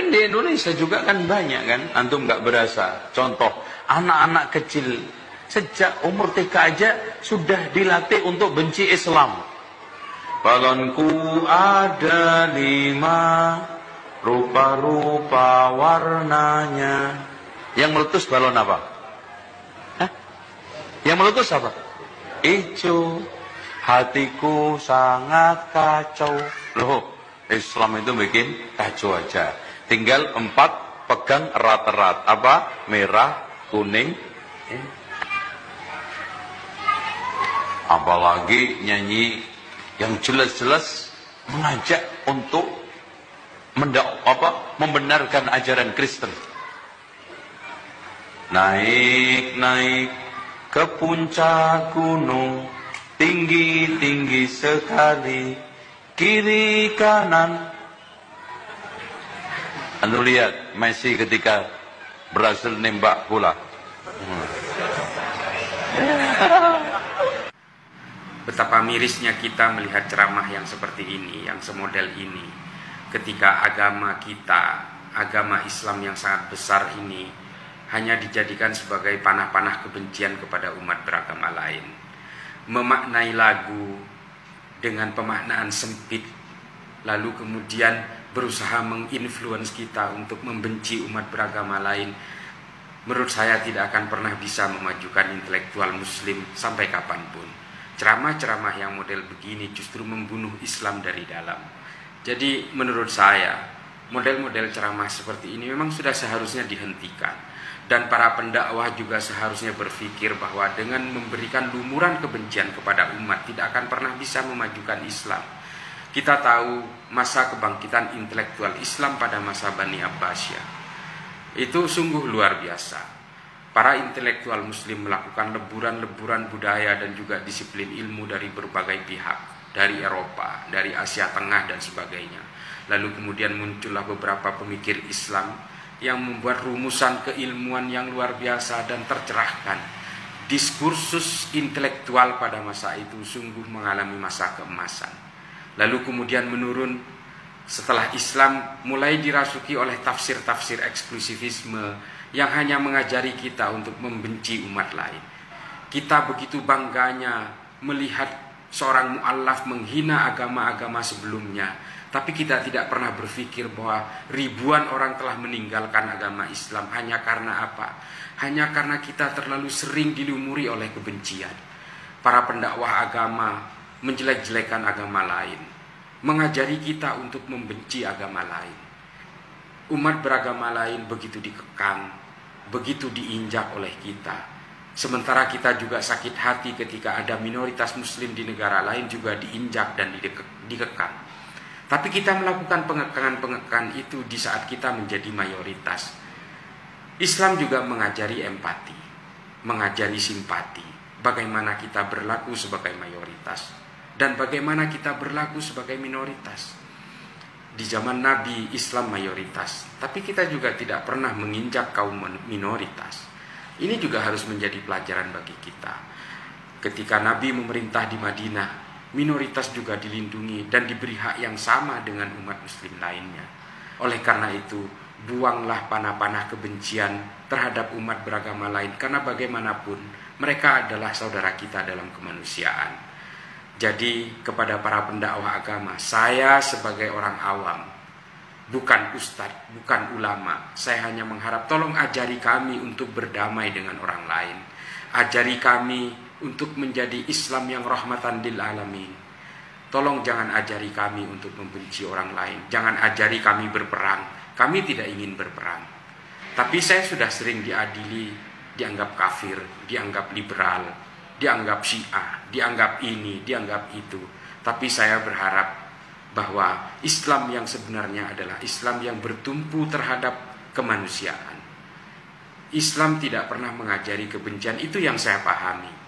Dan di Indonesia juga kan banyak kan, antum nggak berasa. Contoh, anak-anak kecil sejak umur TK aja sudah dilatih untuk benci Islam. Balonku ada 5, rupa-rupa warnanya. Yang meletus balon apa? Hah? Yang meletus apa? Hijau. Hatiku sangat kacau. Loh, Islam itu bikin kacau aja. Tinggal 4 pegang erat-erat. Apa? Merah, kuning. Apalagi nyanyi yang jelas-jelas mengajak untuk membenarkan ajaran Kristen. Naik ke puncak gunung, tinggi-tinggi sekali, kiri kanan. Anda lihat Messi ketika berhasil nembak bola. Betapa mirisnya kita melihat ceramah yang seperti ini, yang semodel ini, ketika agama kita, agama Islam yang sangat besar ini, hanya dijadikan sebagai panah-panah kebencian kepada umat beragama lain. Memaknai lagu dengan pemaknaan sempit, lalu kemudian berusaha menginfluence kita untuk membenci umat beragama lain, menurut saya tidak akan pernah bisa memajukan intelektual muslim sampai kapanpun. Ceramah-ceramah yang model begini justru membunuh Islam dari dalam. Jadi menurut saya, model-model ceramah seperti ini memang sudah seharusnya dihentikan. Dan para pendakwah juga seharusnya berpikir bahwa dengan memberikan lumuran kebencian kepada umat tidak akan pernah bisa memajukan Islam. Kita tahu masa kebangkitan intelektual Islam pada masa Bani Abbasiyah itu sungguh luar biasa. Para intelektual muslim melakukan leburan-leburan budaya dan juga disiplin ilmu dari berbagai pihak, dari Eropa, dari Asia Tengah dan sebagainya. Lalu kemudian muncullah beberapa pemikir Islam yang membuat rumusan keilmuan yang luar biasa dan tercerahkan. Diskursus intelektual pada masa itu sungguh mengalami masa keemasan. Lalu kemudian menurun setelah Islam mulai dirasuki oleh tafsir-tafsir eksklusivisme yang hanya mengajari kita untuk membenci umat lain. Kita begitu bangganya melihat seorang mu'allaf menghina agama-agama sebelumnya, tapi kita tidak pernah berpikir bahwa ribuan orang telah meninggalkan agama Islam hanya karena apa? Hanya karena kita terlalu sering dilumuri oleh kebencian. Para pendakwah agama menjelek-jelekan agama lain, mengajari kita untuk membenci agama lain. Umat beragama lain begitu dikekang, begitu diinjak oleh kita. Sementara kita juga sakit hati ketika ada minoritas muslim di negara lain juga diinjak dan dikekang. Tapi kita melakukan pengekangan-pengekangan itu di saat kita menjadi mayoritas. Islam juga mengajari empati, mengajari simpati, bagaimana kita berlaku sebagai mayoritas dan bagaimana kita berlaku sebagai minoritas. Di zaman Nabi, Islam mayoritas, tapi kita juga tidak pernah menginjak kaum minoritas. Ini juga harus menjadi pelajaran bagi kita. Ketika Nabi memerintah di Madinah, minoritas juga dilindungi dan diberi hak yang sama dengan umat muslim lainnya. Oleh karena itu, buanglah panah-panah kebencian terhadap umat beragama lain, karena bagaimanapun mereka adalah saudara kita dalam kemanusiaan. Jadi kepada para pendakwah agama, saya sebagai orang awam, bukan ustadz, bukan ulama, saya hanya mengharap tolong ajari kami untuk berdamai dengan orang lain. Ajari kami untuk menjadi Islam yang rahmatan lil alamin. Tolong jangan ajari kami untuk membenci orang lain. Jangan ajari kami berperang. Kami tidak ingin berperang. Tapi saya sudah sering diadili, dianggap kafir, dianggap liberal, dianggap Syiah, dianggap ini, dianggap itu. Tapi saya berharap bahwa Islam yang sebenarnya adalah Islam yang bertumpu terhadap kemanusiaan. Islam tidak pernah mengajari kebencian, itu yang saya pahami.